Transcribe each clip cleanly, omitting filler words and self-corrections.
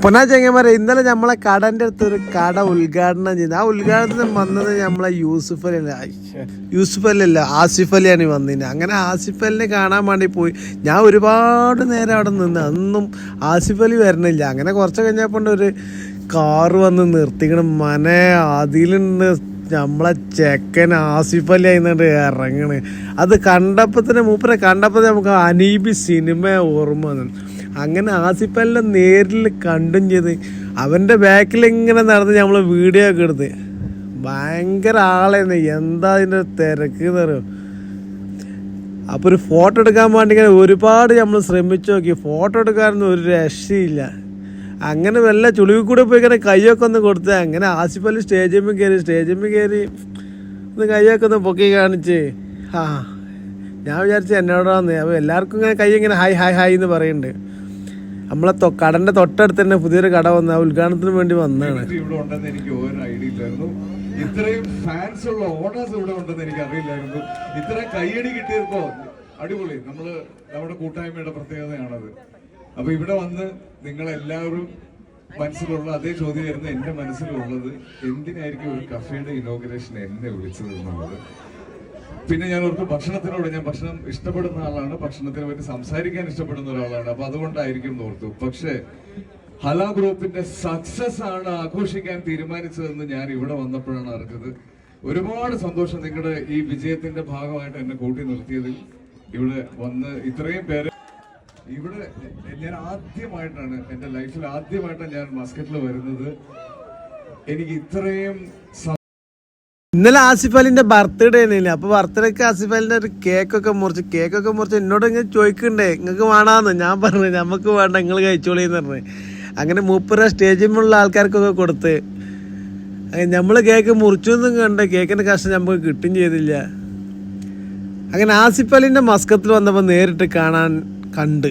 പൊന്നാ ചെങ്ങന്മാരെ, ഇന്നലെ നമ്മളെ കടൻ്റെ അടുത്തൊരു കട ഉദ്ഘാടനം ചെയ്തു. ആ ഉദ്ഘാടനത്തിന് വന്നത് നമ്മളെ യൂസുഫ് അല്ലല്ല ആസിഫ് അലിയാണ് വന്നിന്. അങ്ങനെ ആസിഫ് അലിനെ കാണാൻ വേണ്ടി പോയി. ഞാൻ ഒരുപാട് നേരം അവിടെ നിന്ന്, അതൊന്നും ആസിഫ് അലി വരണില്ല. അങ്ങനെ കുറച്ച് കഴിഞ്ഞപ്പോൾ ഒരു കാറ് വന്ന് നിർത്തിക്കണം. അതിലുണ്ട് നമ്മളെ ചെക്കൻ ആസിഫ് അലി ആയിന്നുണ്ട് ഇറങ്ങണ്. അത് കണ്ടപ്പോൾ തന്നെ മൂപ്പരെ കണ്ടപ്പോൾ നമുക്ക് അനീബി സിനിമ ഓർമ്മ വന്നു. അങ്ങനെ ആസിഫ് അലിനെ നേരിൽ കണ്ടും ചെയ്ത് അവൻ്റെ ബാക്കിൽ ഇങ്ങനെ നടന്ന് നമ്മൾ വീഡിയോ ഒക്കെ എടുത്ത്. ഭയങ്കര ആളായിരുന്നു. എന്താ അതിൻ്റെ തിരക്ക് എന്ന് പറയും. അപ്പോൾ ഒരു ഫോട്ടോ എടുക്കാൻ വേണ്ടി ഇങ്ങനെ ഒരുപാട് നമ്മൾ ശ്രമിച്ചു നോക്കി. ഫോട്ടോ എടുക്കാനൊന്നും ഒരു രക്ഷയില്ല. അങ്ങനെ വല്ല ചുളിവിൽ കൂടെ പോയി ഇങ്ങനെ കയ്യൊക്കെ ഒന്ന് കൊടുത്ത് അങ്ങനെ ആസിഫ് അലി സ്റ്റേജിൽ കയറി ഒന്ന് കയ്യൊക്കെ ഒന്ന് പൊക്കി കാണിച്ച് ഞാൻ വിചാരിച്ചു എന്നോടാന്ന്. അപ്പോൾ എല്ലാവർക്കും ഇങ്ങനെ കൈ ഇങ്ങനെ ഹായ് ഹായ് ഹായ് എന്ന് പറയുന്നുണ്ട്. നമ്മളെ കടന്റെ തൊട്ടടുത്ത് തന്നെ പുതിയൊരു കട വന്ന ഉദ്ഘാടനത്തിന് വേണ്ടി വന്നതാണ്. ഇവിടെ ഉണ്ടെന്ന് എനിക്ക് ഒരു ഐഡിയ ഇല്ലായിരുന്നു. ഇത്രയും ഫാൻസ് ഉള്ള ഓണേഴ്സ് ഇവിടെ ഉണ്ടെന്ന് എനിക്ക് അറിയില്ലായിരുന്നു. ഇത്രയും കയ്യടി കിട്ടിയപ്പോ അടിപൊളി. നമ്മുടെ കൂട്ടായ്മയുടെ പ്രത്യേകതയാണത്. അപ്പൊ ഇവിടെ വന്ന് നിങ്ങളെല്ലാവരും മനസ്സിലുള്ള അതേ ചോദ്യമായിരുന്നു എന്റെ മനസ്സിലുള്ളത്, എന്തിനായിരിക്കും ഒരു കഫേയുടെ ഇനോഗ്രേഷൻ എന്നെ വിളിച്ചത് എന്നുള്ളത്. പിന്നെ ഞാൻ ഓർക്കും ഭക്ഷണം ഇഷ്ടപ്പെടുന്ന ആളാണ്, ഭക്ഷണത്തിനെ പറ്റി സംസാരിക്കാൻ ഇഷ്ടപ്പെടുന്ന ഒരാളാണ്. അപ്പൊ അതുകൊണ്ടായിരിക്കും ഓർത്തു. പക്ഷെ ഹല ഗ്രൂപ്പിന്റെ സക്സസ് ആണ് ആഘോഷിക്കാൻ തീരുമാനിച്ചതെന്ന് ഞാൻ ഇവിടെ വന്നപ്പോഴാണ് അറിഞ്ഞത്. ഒരുപാട് സന്തോഷം നിങ്ങളുടെ ഈ വിജയത്തിന്റെ ഭാഗമായിട്ട് എന്നെ കൂട്ടി നിർത്തിയതിൽ. ഇവിടെ വന്ന് ഇത്രയും പേര് ഇവിടെ ഞാൻ ആദ്യമായിട്ടാണ് എന്റെ ലൈഫിൽ ആദ്യമായിട്ടാണ് ഞാൻ മസ്കറ്റിൽ വരുന്നത്. എനിക്ക് ഇത്രയും ഇന്നലെ ആസിഫ് അലിന്റെ ബർത്ത്ഡേ ആയിരുന്നില്ല. അപ്പൊ ബർത്ത്ഡേക്ക് ആസിഫ് അലിന്റെ ഒരു കേക്കൊക്കെ മുറിച്ച് എന്നോട് ഇങ്ങനെ ചോദിക്കണ്ടേ നിങ്ങൾക്ക് വേണാന്ന്. ഞാൻ പറഞ്ഞു നമുക്ക് വേണ്ട, നിങ്ങൾ കഴിച്ചോളിന്ന് പറഞ്ഞു. അങ്ങനെ 30 സ്റ്റേജിലുള്ള ആൾക്കാർക്കൊക്കെ കൊടുത്ത് നമ്മള് കേക്ക് മുറിച്ചൊന്നും കണ്ട് കേക്കിന്റെ കഷ്ടം നമുക്ക് കിട്ടുകയും ചെയ്തില്ല. അങ്ങനെ ആസിഫ് അലിന്റെ മസ്കത്തിൽ വന്നപ്പോൾ നേരിട്ട് കണ്ട്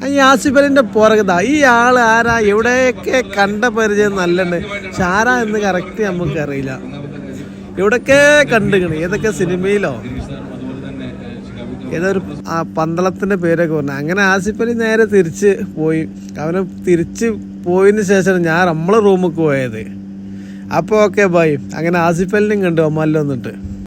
ഈ ആസിഫ് അലിന്റെ പുറകതാ ഈ ആള് ആരാ, എവിടെയൊക്കെ കണ്ട പരിചയം നല്ലുണ്ട്. പക്ഷെ ആരാ എന്ന് കറക്റ്റ് നമുക്ക് അറിയില്ല. എവിടൊക്കെ കണ്ടുകണ്, ഏതൊക്കെ സിനിമയിലോ ഏതൊരു പന്തളത്തിന്റെ പേരൊക്കെ പറഞ്ഞു. അങ്ങനെ ആസിഫ് അലി നേരെ തിരിച്ച് പോയി. അവനെ തിരിച്ച് പോയതിന് ശേഷം നമ്മളെ റൂമിൽ പോയത്. അപ്പോൾ ഓക്കെ ബൈ. അങ്ങനെ ആസിഫ് അലിനെയും കണ്ടു അമ്മല്ലോ വന്നിട്ട്.